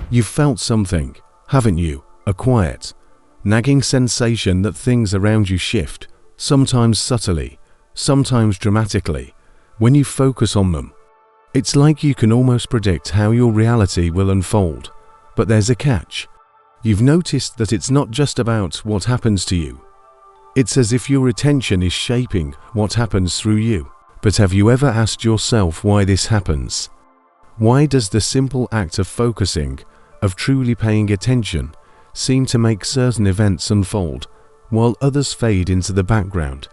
You've felt something, haven't you? A quiet, nagging sensation that things around you shift, sometimes subtly, sometimes dramatically, when you focus on them. It's like you can almost predict how your reality will unfold, but there's a catch. You've noticed that it's not just about what happens to you. It's as if your attention is shaping what happens through you. But have you ever asked yourself why this happens? Why does the simple act of focusing, of truly paying attention, seem to make certain events unfold, while others fade into the background?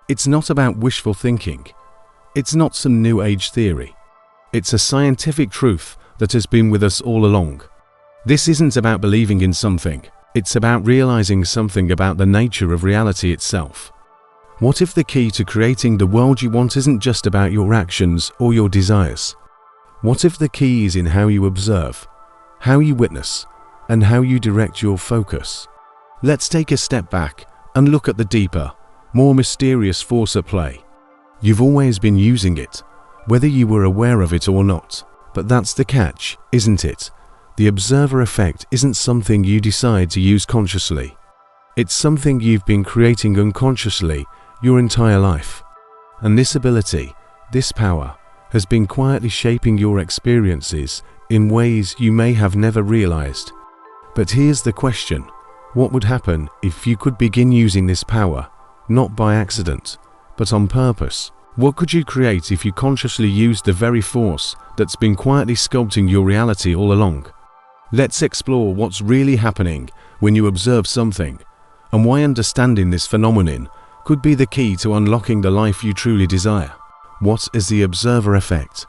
It's not about wishful thinking. It's not some new age theory. It's a scientific truth that has been with us all along. This isn't about believing in something. It's about realizing something about the nature of reality itself. What if the key to creating the world you want isn't just about your actions or your desires? What if the key is in how you observe, how you witness, and how you direct your focus? Let's take a step back and look at the deeper, more mysterious force at play. You've always been using it, whether you were aware of it or not. But that's the catch, isn't it? The observer effect isn't something you decide to use consciously. It's something you've been creating unconsciously your entire life. And this ability, this power, has been quietly shaping your experiences in ways you may have never realized. But here's the question: what would happen if you could begin using this power, not by accident, but on purpose? What could you create if you consciously used the very force that's been quietly sculpting your reality all along? Let's explore what's really happening when you observe something, and why understanding this phenomenon could be the key to unlocking the life you truly desire. What is the observer effect,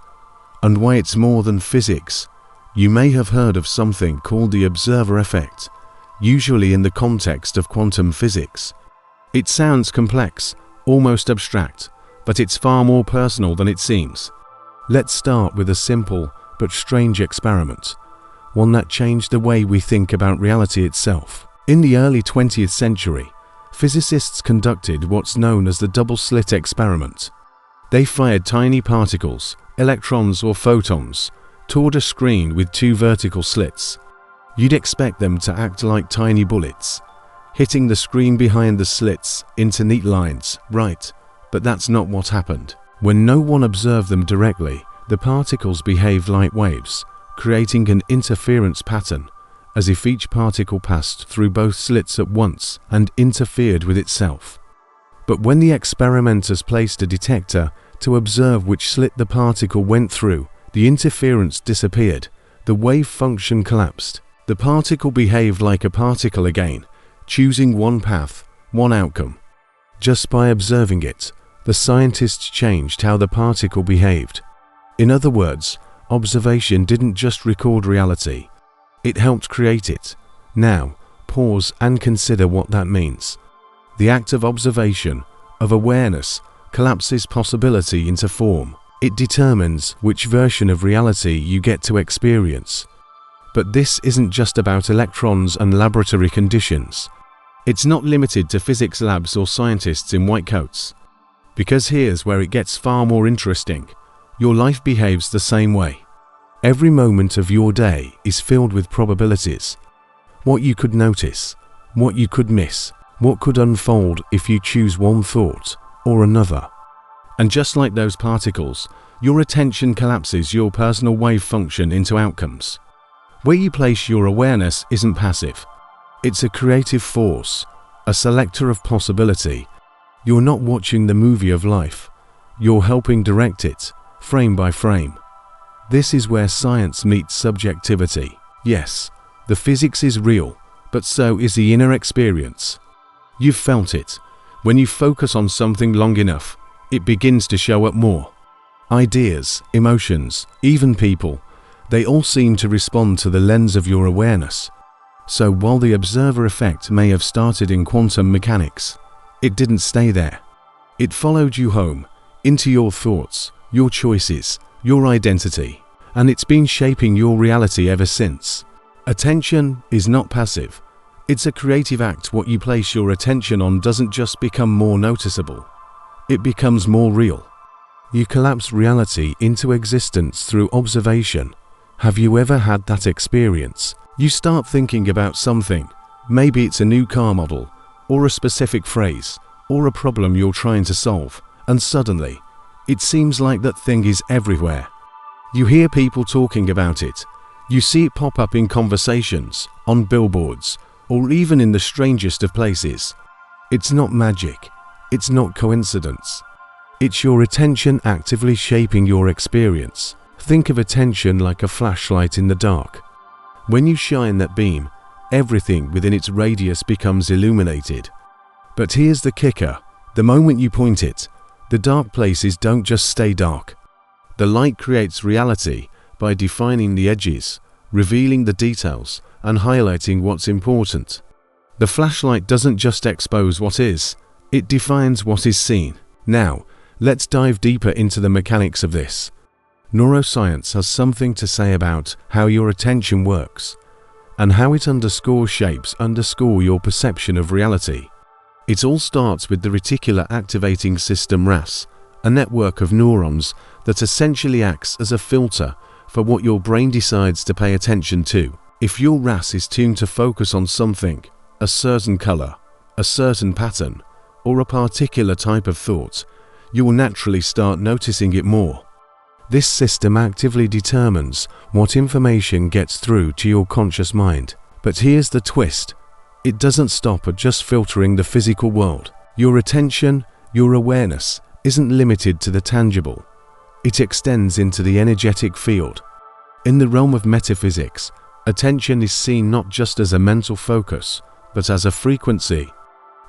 and why it's more than physics? You may have heard of something called the observer effect, usually in the context of quantum physics. It sounds complex, almost abstract, but it's far more personal than it seems. Let's start with a simple but strange experiment, one that changed the way we think about reality itself. In the early 20th century, physicists conducted what's known as the double-slit experiment. They fired tiny particles, electrons or photons, toward a screen with two vertical slits. You'd expect them to act like tiny bullets, hitting the screen behind the slits into neat lines, right? But that's not what happened. When no one observed them directly, the particles behaved like waves, creating an interference pattern, as if each particle passed through both slits at once and interfered with itself. But when the experimenters placed a detector to observe which slit the particle went through, the interference disappeared, the wave function collapsed. The particle behaved like a particle again, choosing one path, one outcome. Just by observing it, the scientists changed how the particle behaved. In other words, observation didn't just record reality, it helped create it. Now, pause and consider what that means. The act of observation, of awareness, collapses possibility into form. It determines which version of reality you get to experience. But this isn't just about electrons and laboratory conditions. It's not limited to physics labs or scientists in white coats. Because here's where it gets far more interesting. Your life behaves the same way. Every moment of your day is filled with probabilities. What you could notice, what you could miss, what could unfold if you choose one thought or another. And just like those particles, your attention collapses your personal wave function into outcomes. Where you place your awareness isn't passive. It's a creative force, a selector of possibility. You're not watching the movie of life. You're helping direct it, frame by frame. This is where science meets subjectivity. Yes, the physics is real, but so is the inner experience. You've felt it. When you focus on something long enough, it begins to show up more. Ideas, emotions, even people, they all seem to respond to the lens of your awareness. So while the observer effect may have started in quantum mechanics, it didn't stay there. It followed you home, into your thoughts, your choices, your identity, and it's been shaping your reality ever since. Attention is not passive. It's a creative act. What you place your attention on doesn't just become more noticeable. It becomes more real. You collapse reality into existence through observation. Have you ever had that experience? You start thinking about something. Maybe it's a new car model, or a specific phrase, or a problem you're trying to solve, and suddenly, it seems like that thing is everywhere. You hear people talking about it. You see it pop up in conversations, on billboards, or even in the strangest of places. It's not magic. It's not coincidence. It's your attention actively shaping your experience. Think of attention like a flashlight in the dark. When you shine that beam, everything within its radius becomes illuminated. But here's the kicker. The moment you point it, the dark places don't just stay dark. The light creates reality by defining the edges, revealing the details, and highlighting what's important. The flashlight doesn't just expose what is, it defines what is seen. Now, let's dive deeper into the mechanics of this. Neuroscience has something to say about how your attention works, and how it shapes your perception of reality. It all starts with the reticular activating system RAS, a network of neurons that essentially acts as a filter for what your brain decides to pay attention to. If your RAS is tuned to focus on something, a certain color, a certain pattern, or a particular type of thought, you will naturally start noticing it more. This system actively determines what information gets through to your conscious mind. But here's the twist. It doesn't stop at just filtering the physical world. Your attention, your awareness, isn't limited to the tangible. It extends into the energetic field. In the realm of metaphysics, attention is seen not just as a mental focus, but as a frequency.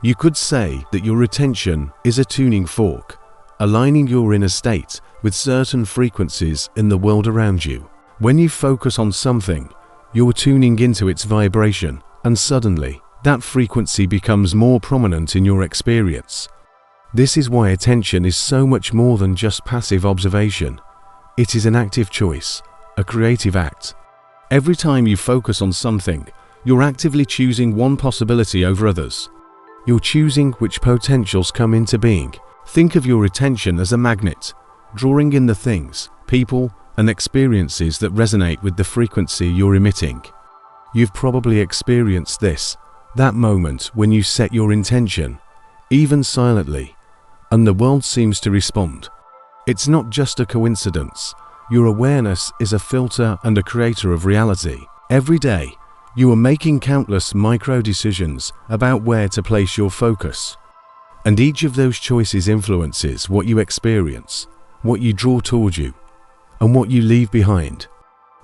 You could say that your attention is a tuning fork, aligning your inner state with certain frequencies in the world around you. When you focus on something, you're tuning into its vibration, and suddenly, that frequency becomes more prominent in your experience. This is why attention is so much more than just passive observation. It is an active choice, a creative act. Every time you focus on something, you're actively choosing one possibility over others. You're choosing which potentials come into being. Think of your attention as a magnet, drawing in the things, people, and experiences that resonate with the frequency you're emitting. You've probably experienced this, that moment when you set your intention, even silently, and the world seems to respond. It's not just a coincidence. Your awareness is a filter and a creator of reality. Every day, you are making countless micro decisions about where to place your focus. And each of those choices influences what you experience, what you draw toward you, and what you leave behind.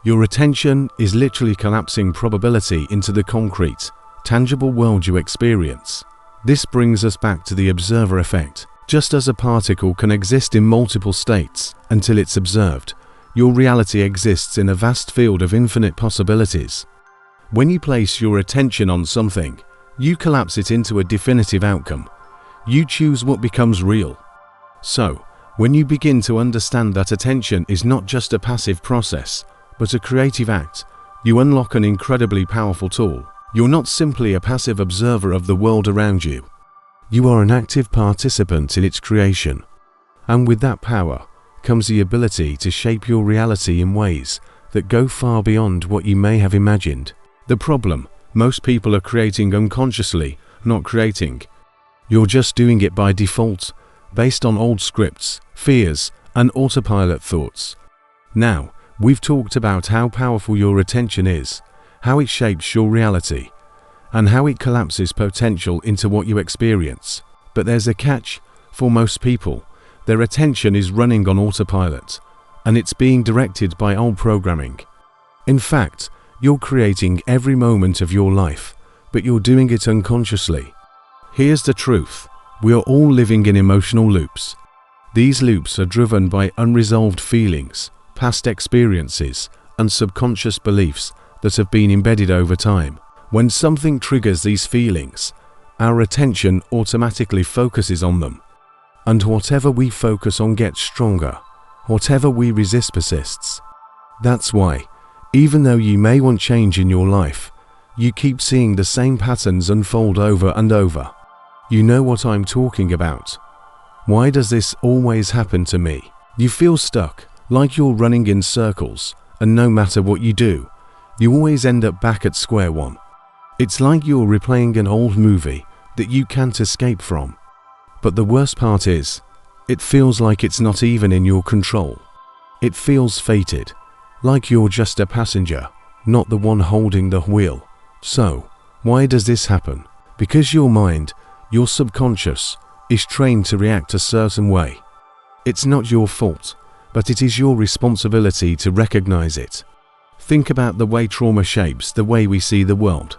Your attention is literally collapsing probability into the concrete, tangible world you experience. This brings us back to the observer effect. Just as a particle can exist in multiple states until it's observed, your reality exists in a vast field of infinite possibilities. When you place your attention on something, you collapse it into a definitive outcome. You choose what becomes real. So, when you begin to understand that attention is not just a passive process, but a creative act, you unlock an incredibly powerful tool. You're not simply a passive observer of the world around you. You are an active participant in its creation. And with that power comes the ability to shape your reality in ways that go far beyond what you may have imagined. The problem: most people are creating unconsciously, not creating. You're just doing it by default, based on old scripts, fears, and autopilot thoughts. Now, we've talked about how powerful your attention is, how it shapes your reality, and how it collapses potential into what you experience. But there's a catch. For most people, their attention is running on autopilot, and it's being directed by old programming. In fact, you're creating every moment of your life, but you're doing it unconsciously. Here's the truth: we are all living in emotional loops. These loops are driven by unresolved feelings, past experiences, and subconscious beliefs that have been embedded over time. When something triggers these feelings, our attention automatically focuses on them. And whatever we focus on gets stronger. Whatever we resist persists. That's why, even though you may want change in your life, you keep seeing the same patterns unfold over and over. You know what I'm talking about. Why does this always happen to me? You feel stuck, like you're running in circles, and no matter what you do, you always end up back at square one. It's like you're replaying an old movie that you can't escape from. But the worst part is, it feels like it's not even in your control. It feels fated, like you're just a passenger, not the one holding the wheel. So, why does this happen? Because your mind, your subconscious, is trained to react a certain way. It's not your fault, but it is your responsibility to recognize it. Think about the way trauma shapes the way we see the world.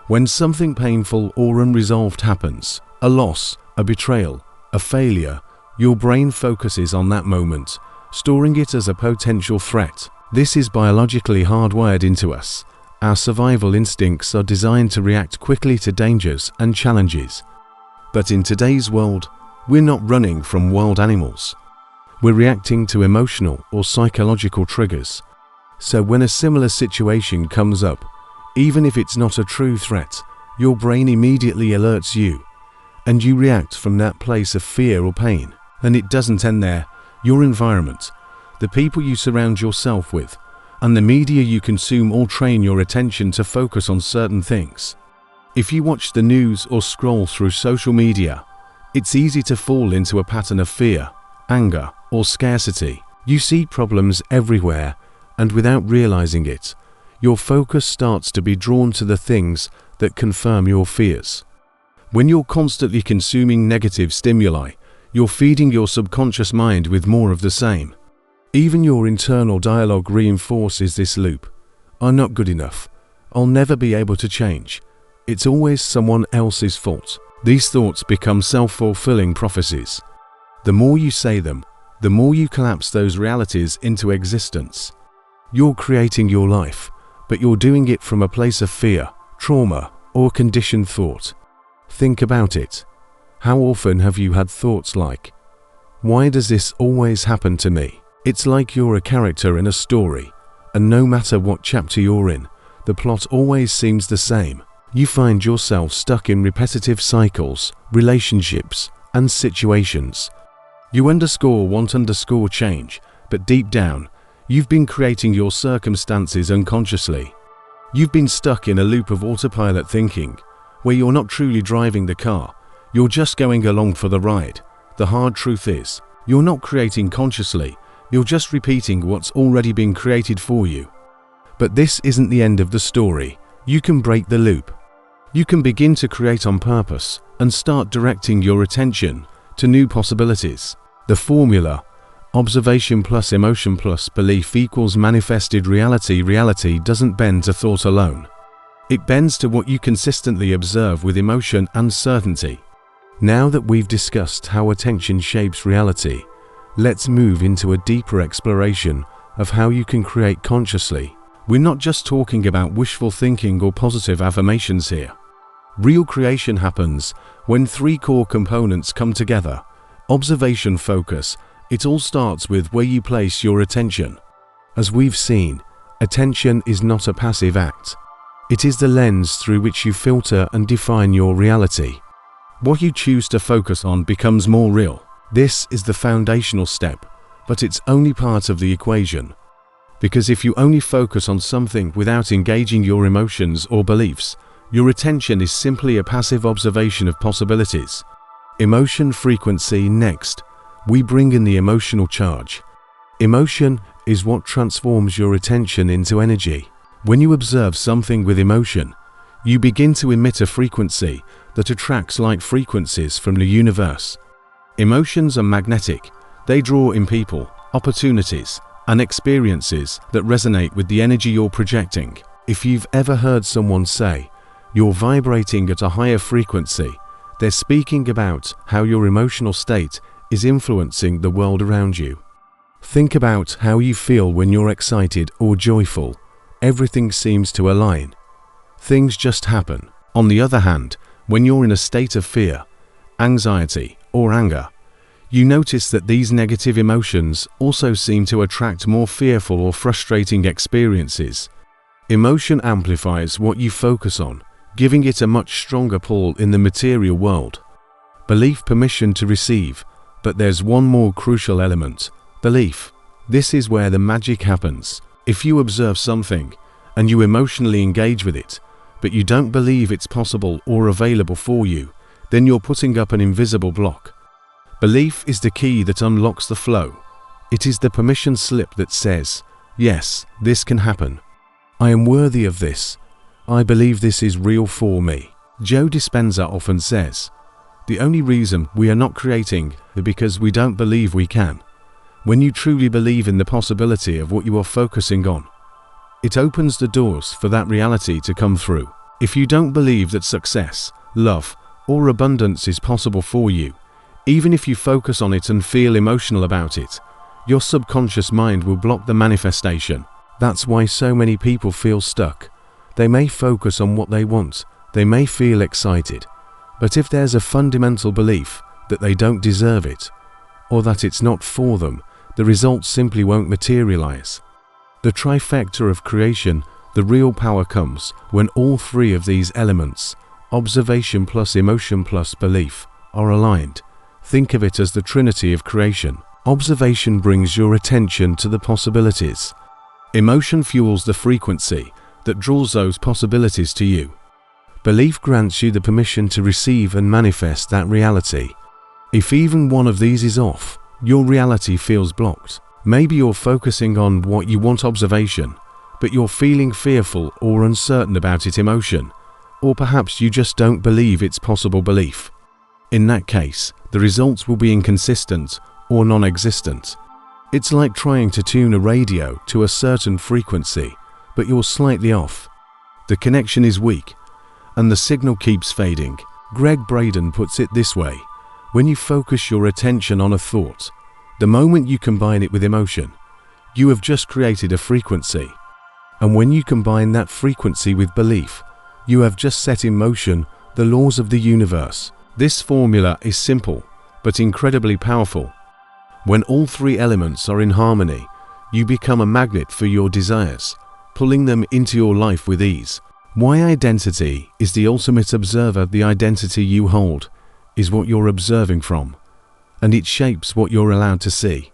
When something painful or unresolved happens, a loss, a betrayal, a failure, your brain focuses on that moment, storing it as a potential threat. This is biologically hardwired into us. Our survival instincts are designed to react quickly to dangers and challenges. But in today's world, we're not running from wild animals. We're reacting to emotional or psychological triggers. So when a similar situation comes up, even if it's not a true threat, your brain immediately alerts you, and you react from that place of fear or pain. And it doesn't end there. Your environment, the people you surround yourself with, and the media you consume all train your attention to focus on certain things. If you watch the news or scroll through social media, it's easy to fall into a pattern of fear, anger, or scarcity. You see problems everywhere, and without realizing it, your focus starts to be drawn to the things that confirm your fears. When you're constantly consuming negative stimuli, you're feeding your subconscious mind with more of the same. Even your internal dialogue reinforces this loop. I'm not good enough. I'll never be able to change. It's always someone else's fault. These thoughts become self-fulfilling prophecies. The more you say them, the more you collapse those realities into existence. You're creating your life, but you're doing it from a place of fear, trauma, or conditioned thought. Think about it. How often have you had thoughts like, "Why does this always happen to me?" It's like you're a character in a story, and no matter what chapter you're in, the plot always seems the same. You find yourself stuck in repetitive cycles, relationships, and situations. You want change, but deep down, you've been creating your circumstances unconsciously. You've been stuck in a loop of autopilot thinking, where you're not truly driving the car, you're just going along for the ride. The hard truth is, you're not creating consciously, you're just repeating what's already been created for you. But this isn't the end of the story. You can break the loop. You can begin to create on purpose and start directing your attention to new possibilities. The formula, observation plus emotion plus belief equals manifested reality. Reality doesn't bend to thought alone. It bends to what you consistently observe with emotion and certainty. Now that we've discussed how attention shapes reality, let's move into a deeper exploration of how you can create consciously. We're not just talking about wishful thinking or positive affirmations here. Real creation happens when three core components come together. Observation, focus. It all starts with where you place your attention. As we've seen, attention is not a passive act. It is the lens through which you filter and define your reality. What you choose to focus on becomes more real. This is the foundational step, but it's only part of the equation. Because if you only focus on something without engaging your emotions or beliefs, your attention is simply a passive observation of possibilities. Emotion frequency. Next, we bring in the emotional charge. Emotion is what transforms your attention into energy. When you observe something with emotion, you begin to emit a frequency that attracts light frequencies from the universe. Emotions are magnetic. They draw in people, opportunities, and experiences that resonate with the energy you're projecting. If you've ever heard someone say, "You're vibrating at a higher frequency," they're speaking about how your emotional state is influencing the world around you. Think about how you feel when you're excited or joyful. Everything seems to align. Things just happen. On the other hand, when you're in a state of fear, anxiety, or anger, you notice that these negative emotions also seem to attract more fearful or frustrating experiences. Emotion amplifies what you focus on, giving it a much stronger pull in the material world. Belief, permission to receive. But there's one more crucial element: belief. This is where the magic happens. If you observe something and you emotionally engage with it, but you don't believe it's possible or available for you, then you're putting up an invisible block. Belief is the key that unlocks the flow. It is the permission slip that says, yes, this can happen. I am worthy of this. I believe this is real for me. Joe Dispenza often says, the only reason we are not creating is because we don't believe we can. When you truly believe in the possibility of what you are focusing on, it opens the doors for that reality to come through. If you don't believe that success, love, or abundance is possible for you, even if you focus on it and feel emotional about it, your subconscious mind will block the manifestation. That's why so many people feel stuck. They may focus on what they want, they may feel excited, but if there's a fundamental belief that they don't deserve it, or that it's not for them, the results simply won't materialize. The trifecta of creation, the real power comes when all three of these elements, observation plus emotion plus belief, are aligned. Think of it as the trinity of creation. Observation brings your attention to the possibilities. Emotion fuels the frequency that draws those possibilities to you. Belief grants you the permission to receive and manifest that reality. If even one of these is off, your reality feels blocked. Maybe you're focusing on what you want, observation, but you're feeling fearful or uncertain about it, emotion, or perhaps you just don't believe it's possible, belief. In that case, the results will be inconsistent or non-existent. It's like trying to tune a radio to a certain frequency, but you're slightly off. The connection is weak, and the signal keeps fading. Greg Braden puts it this way: when you focus your attention on a thought, the moment you combine it with emotion, you have just created a frequency. And when you combine that frequency with belief, you have just set in motion the laws of the universe. This formula is simple, but incredibly powerful. When all three elements are in harmony, you become a magnet for your desires, pulling them into your life with ease. Why identity is the ultimate observer. The identity you hold is what you're observing from, and it shapes what you're allowed to see.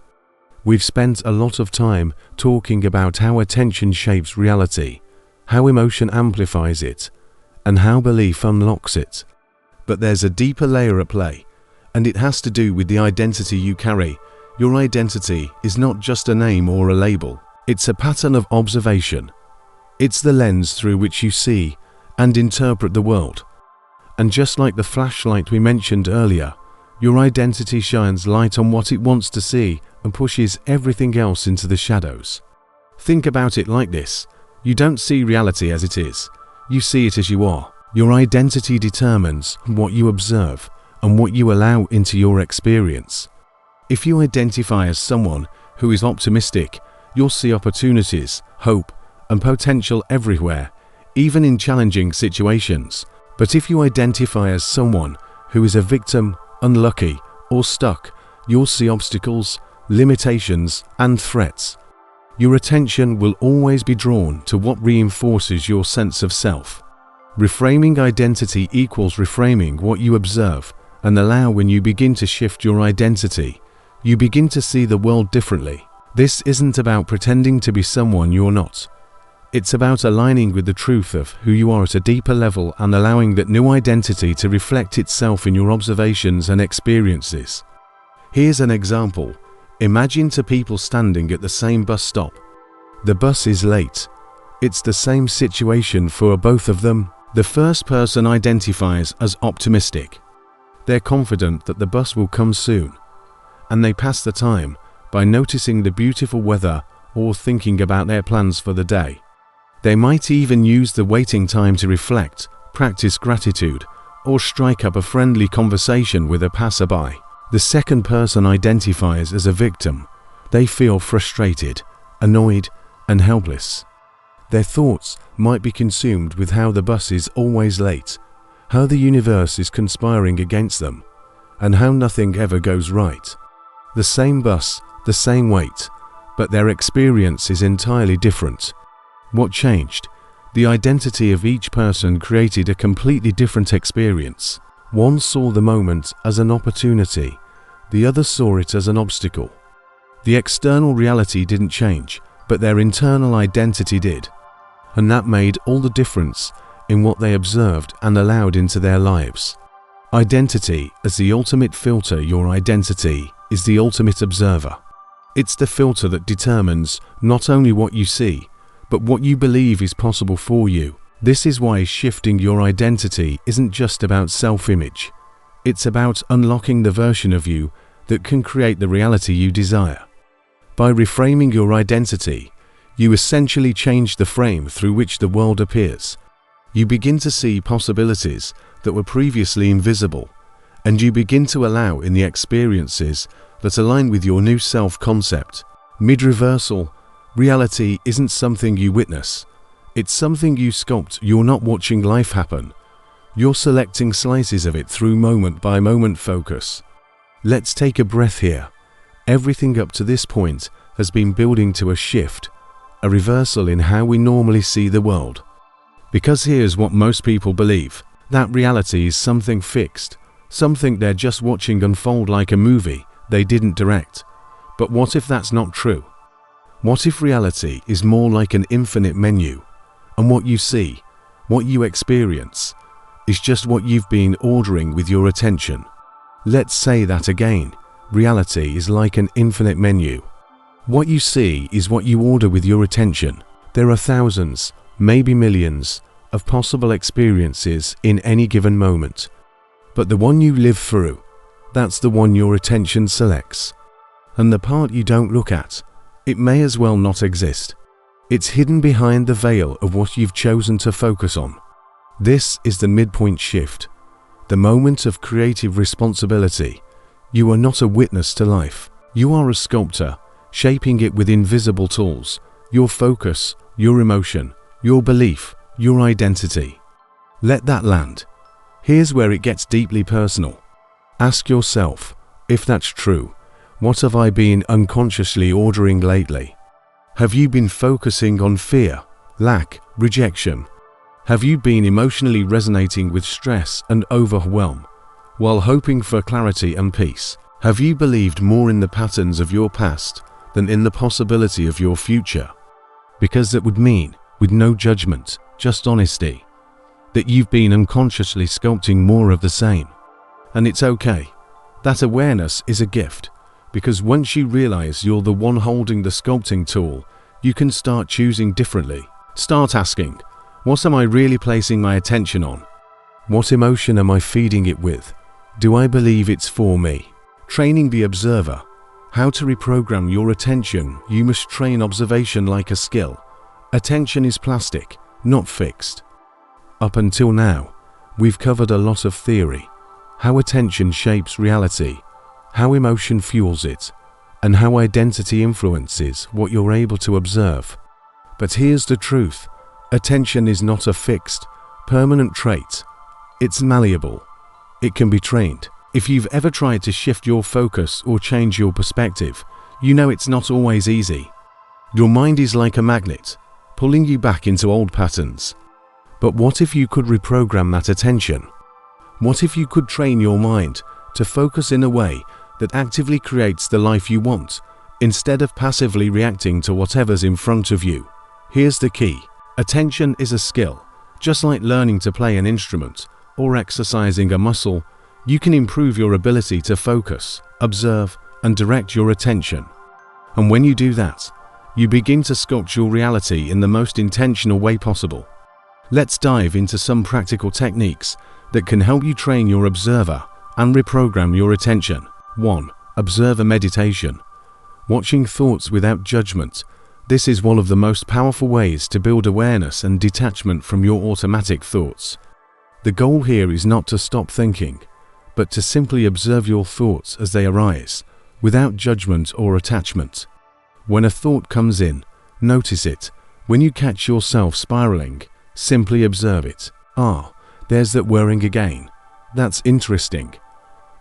We've spent a lot of time talking about how attention shapes reality, how emotion amplifies it, and how belief unlocks it. But there's a deeper layer at play, and it has to do with the identity you carry. Your identity is not just a name or a label. It's a pattern of observation. It's the lens through which you see and interpret the world. And just like the flashlight we mentioned earlier, your identity shines light on what it wants to see and pushes everything else into the shadows. Think about it like this: you don't see reality as it is, you see it as you are. Your identity determines what you observe and what you allow into your experience. If you identify as someone who is optimistic, you'll see opportunities, hope, and potential everywhere, even in challenging situations. But if you identify as someone who is a victim, unlucky, or stuck, you'll see obstacles, limitations, and threats. Your attention will always be drawn to what reinforces your sense of self. Reframing identity equals reframing what you observe and allow. When you begin to shift your identity, you begin to see the world differently. This isn't about pretending to be someone you're not. It's about aligning with the truth of who you are at a deeper level and allowing that new identity to reflect itself in your observations and experiences. Here's an example. Imagine two people standing at the same bus stop. The bus is late. It's the same situation for both of them. The first person identifies as optimistic. They're confident that the bus will come soon, and they pass the time by noticing the beautiful weather or thinking about their plans for the day. They might even use the waiting time to reflect, practice gratitude, or strike up a friendly conversation with a passerby. The second person identifies as a victim. They feel frustrated, annoyed, and helpless. Their thoughts might be consumed with how the bus is always late, how the universe is conspiring against them, and how nothing ever goes right. The same bus, the same wait, but their experience is entirely different. What changed? The identity of each person created a completely different experience. One saw the moment as an opportunity, the other saw it as an obstacle. The external reality didn't change, but their internal identity did. And that made all the difference in what they observed and allowed into their lives. Identity as the ultimate filter. Your identity is the ultimate observer. It's the filter that determines not only what you see, but what you believe is possible for you. This is why shifting your identity isn't just about self-image. It's about unlocking the version of you that can create the reality you desire. By reframing your identity, you essentially change the frame through which the world appears. You begin to see possibilities that were previously invisible, and you begin to allow in the experiences that align with your new self-concept. Mid-reversal, reality isn't something you witness. It's something you sculpt. You're not watching life happen. You're selecting slices of it through moment-by-moment focus. Let's take a breath here. Everything up to this point has been building to a shift, a reversal in how we normally see the world. Because here's what most people believe, that reality is something fixed, something they're just watching unfold like a movie they didn't direct. But what if that's not true? What if reality is more like an infinite menu, and what you see, what you experience, is just what you've been ordering with your attention? Let's say that again. Reality is like an infinite menu. What you see is what you order with your attention. There are thousands, maybe millions, of possible experiences in any given moment. But the one you live through, that's the one your attention selects. And the part you don't look at, it may as well not exist. It's hidden behind the veil of what you've chosen to focus on. This is the midpoint shift, the moment of creative responsibility. You are not a witness to life. You are a sculptor, shaping it with invisible tools, your focus, your emotion, your belief, your identity. Let that land. Here's where it gets deeply personal. Ask yourself, if that's true, what have I been unconsciously ordering lately? Have you been focusing on fear, lack, rejection? Have you been emotionally resonating with stress and overwhelm, while hoping for clarity and peace? Have you believed more in the patterns of your past than in the possibility of your future? Because that would mean, with no judgment, just honesty, that you've been unconsciously sculpting more of the same. And it's okay. That awareness is a gift, because once you realize you're the one holding the sculpting tool, you can start choosing differently. Start asking, what am I really placing my attention on? What emotion am I feeding it with? Do I believe it's for me? Training the observer. How to reprogram your attention. You must train observation like a skill. Attention is plastic, not fixed. Up until now, we've covered a lot of theory. How attention shapes reality, how emotion fuels it, and how identity influences what you're able to observe. But here's the truth. Attention is not a fixed, permanent trait. It's malleable. It can be trained. If you've ever tried to shift your focus or change your perspective, you know it's not always easy. Your mind is like a magnet, pulling you back into old patterns. But what if you could reprogram that attention? What if you could train your mind to focus in a way that actively creates the life you want, instead of passively reacting to whatever's in front of you? Here's the key. Attention is a skill. Just like learning to play an instrument or exercising a muscle, you can improve your ability to focus, observe, and direct your attention. And when you do that, you begin to sculpt your reality in the most intentional way possible. Let's dive into some practical techniques that can help you train your observer and reprogram your attention. 1. Observer meditation. Watching thoughts without judgment. This is one of the most powerful ways to build awareness and detachment from your automatic thoughts. The goal here is not to stop thinking, but to simply observe your thoughts as they arise, without judgment or attachment. When a thought comes in, notice it. When you catch yourself spiraling, simply observe it. There's that whirring again. That's interesting.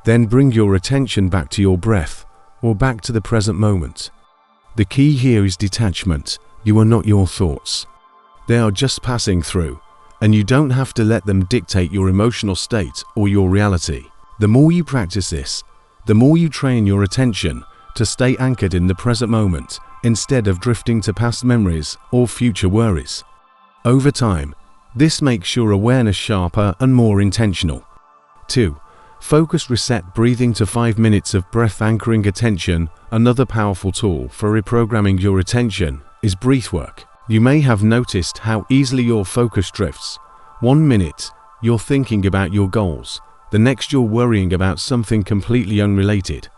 Then bring your attention back to your breath, or back to the present moment. The key here is detachment. You are not your thoughts. They are just passing through, and you don't have to let them dictate your emotional state or your reality. The more you practice this, the more you train your attention to stay anchored in the present moment instead of drifting to past memories or future worries. Over time, this makes your awareness sharper and more intentional. 2. Focus reset breathing to 5 minutes of breath anchoring attention. Another powerful tool for reprogramming your attention is breath work. You may have noticed how easily your focus drifts. 1 minute, you're thinking about your goals. The next, you're worrying about something completely unrelated.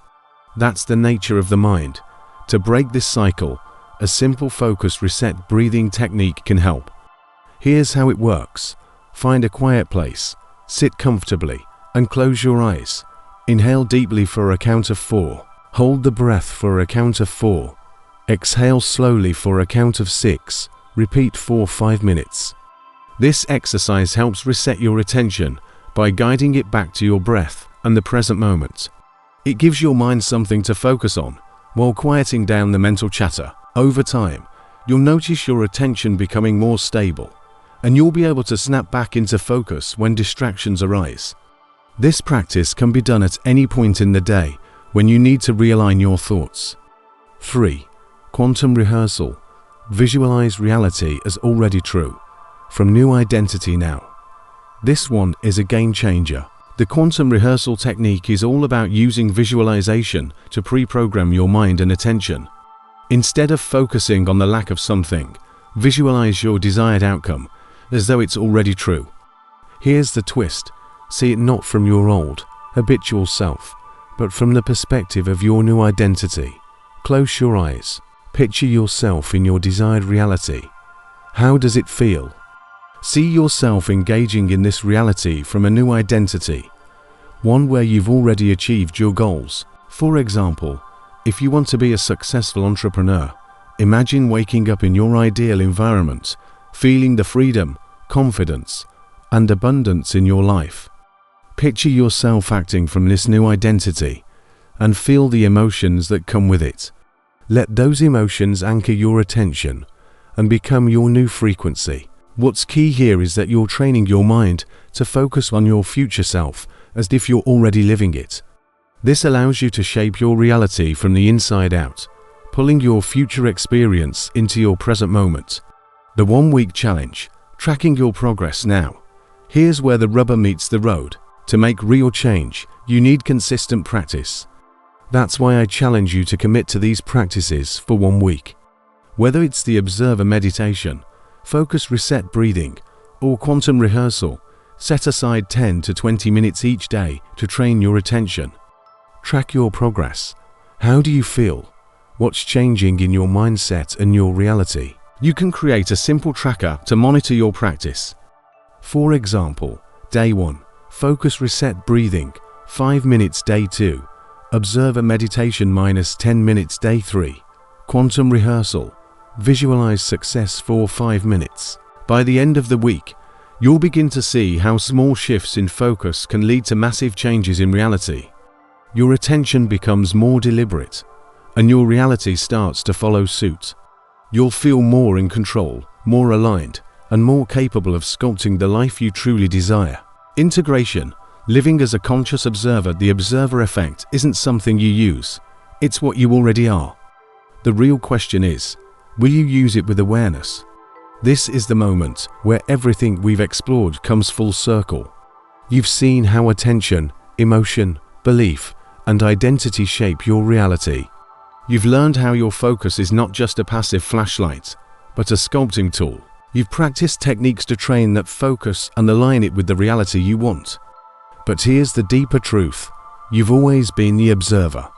That's the nature of the mind. To break this cycle, a simple focus reset breathing technique can help. Here's how it works. Find a quiet place, sit comfortably, and close your eyes. Inhale deeply for a count of 4. Hold the breath for a count of 4. Exhale slowly for a count of 6. Repeat for 5 minutes. This exercise helps reset your attention by guiding it back to your breath and the present moment. It gives your mind something to focus on while quieting down the mental chatter. Over time, you'll notice your attention becoming more stable, and you'll be able to snap back into focus when distractions arise. This practice can be done at any point in the day when you need to realign your thoughts. 3. Quantum rehearsal. Visualize reality as already true. From New Identity Now. This one is a game changer. The quantum rehearsal technique is all about using visualization to pre-program your mind and attention. Instead of focusing on the lack of something, visualize your desired outcome as though it's already true. Here's the twist. See it not from your old, habitual self, but from the perspective of your new identity. Close your eyes. Picture yourself in your desired reality. How does it feel? See yourself engaging in this reality from a new identity, one where you've already achieved your goals. For example, if you want to be a successful entrepreneur, imagine waking up in your ideal environment, feeling the freedom, confidence, and abundance in your life. Picture yourself acting from this new identity and feel the emotions that come with it. Let those emotions anchor your attention and become your new frequency. What's key here is that you're training your mind to focus on your future self as if you're already living it. This allows you to shape your reality from the inside out, pulling your future experience into your present moment. The 1-week challenge, tracking your progress now. Here's where the rubber meets the road. To make real change, you need consistent practice. That's why I challenge you to commit to these practices for 1 week. Whether it's the observer meditation, focus reset breathing, or quantum rehearsal, set aside 10 to 20 minutes each day to train your attention. Track your progress. How do you feel? What's changing in your mindset and your reality? You can create a simple tracker to monitor your practice. For example, Day 1, focus reset breathing, 5 minutes. Day 2, observer meditation -10 minutes. Day 3, quantum rehearsal, visualize success for 5 minutes. By the end of the week, you'll begin to see how small shifts in focus can lead to massive changes in reality. Your attention becomes more deliberate, and your reality starts to follow suit. You'll feel more in control, more aligned, and more capable of sculpting the life you truly desire. Integration, living as a conscious observer. The observer effect isn't something you use, it's what you already are. The real question is, will you use it with awareness? This is the moment where everything we've explored comes full circle. You've seen how attention, emotion, belief, and identity shape your reality. You've learned how your focus is not just a passive flashlight, but a sculpting tool. You've practiced techniques to train that focus and align it with the reality you want. But here's the deeper truth. You've always been the observer.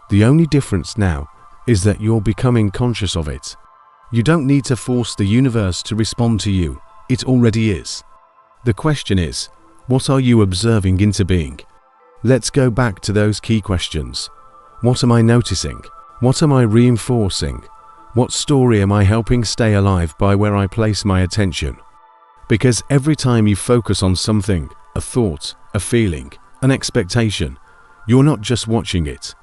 The only difference now is that you're becoming conscious of it. You don't need to force the universe to respond to you. It already is. The question is, what are you observing into being? Let's go back to those key questions. What am I noticing? What am I reinforcing? What story am I helping stay alive by where I place my attention? Because every time you focus on something, a thought, a feeling, an expectation, you're not just watching it.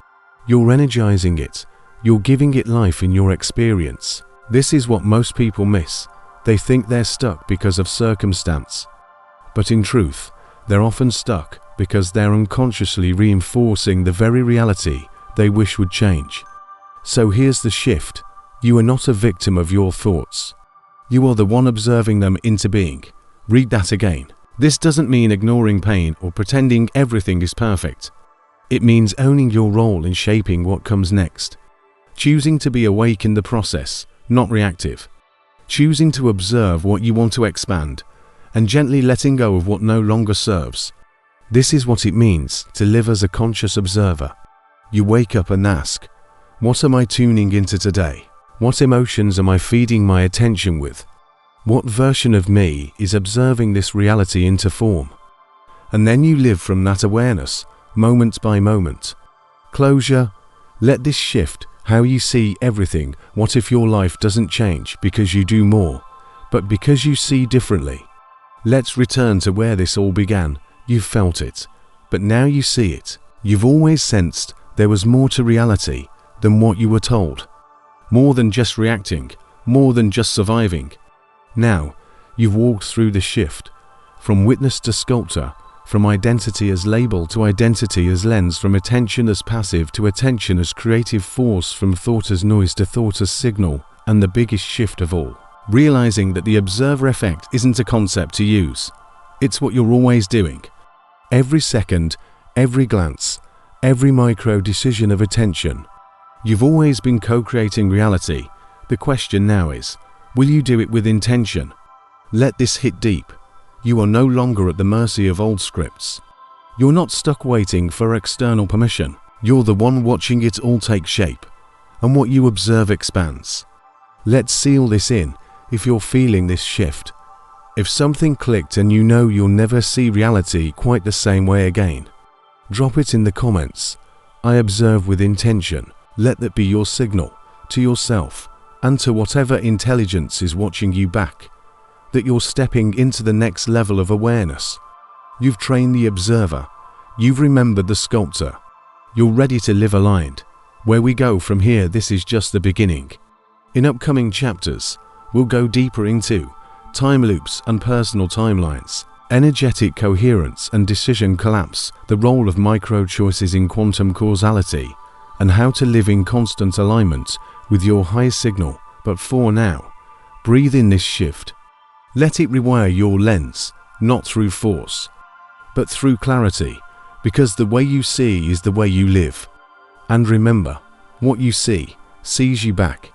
You're energizing it. You're giving it life in your experience. This is what most people miss. They think they're stuck because of circumstance. But in truth, they're often stuck because they're unconsciously reinforcing the very reality they wish would change. So here's the shift. You are not a victim of your thoughts. You are the one observing them into being. Read that again. This doesn't mean ignoring pain or pretending everything is perfect. It means owning your role in shaping what comes next. Choosing to be awake in the process, not reactive. Choosing to observe what you want to expand, and gently letting go of what no longer serves. This is what it means to live as a conscious observer. You wake up and ask, what am I tuning into today? What emotions am I feeding my attention with? What version of me is observing this reality into form? And then you live from that awareness, moment by moment. Closure, let this shift how you see everything. What if your life doesn't change because you do more, but because you see differently? Let's return to where this all began. You felt it, but now you see it. You've always sensed there was more to reality than what you were told. More than just reacting, more than just surviving. Now, you've walked through the shift, from witness to sculptor, from identity as label to identity as lens, from attention as passive to attention as creative force, from thought as noise to thought as signal, and the biggest shift of all, realizing that the observer effect isn't a concept to use. It's what you're always doing. Every second, every glance, every micro decision of attention. You've always been co-creating reality. The question now is, will you do it with intention? Let this hit deep. You are no longer at the mercy of old scripts. You're not stuck waiting for external permission. You're the one watching it all take shape, and what you observe expands. Let's seal this in. If you're feeling this shift, if something clicked and you know you'll never see reality quite the same way again, drop it in the comments. I observe with intention. Let that be your signal to yourself and to whatever intelligence is watching you back, that you're stepping into the next level of awareness. You've trained the observer. You've remembered the sculptor. You're ready to live aligned. Where we go from here, this is just the beginning. In upcoming chapters, we'll go deeper into time loops and personal timelines, energetic coherence and decision collapse, the role of micro choices in quantum causality, and how to live in constant alignment with your high signal. But for now, breathe in this shift. Let it rewire your lens, not through force, but through clarity, because the way you see is the way you live. And remember, what you see sees you back.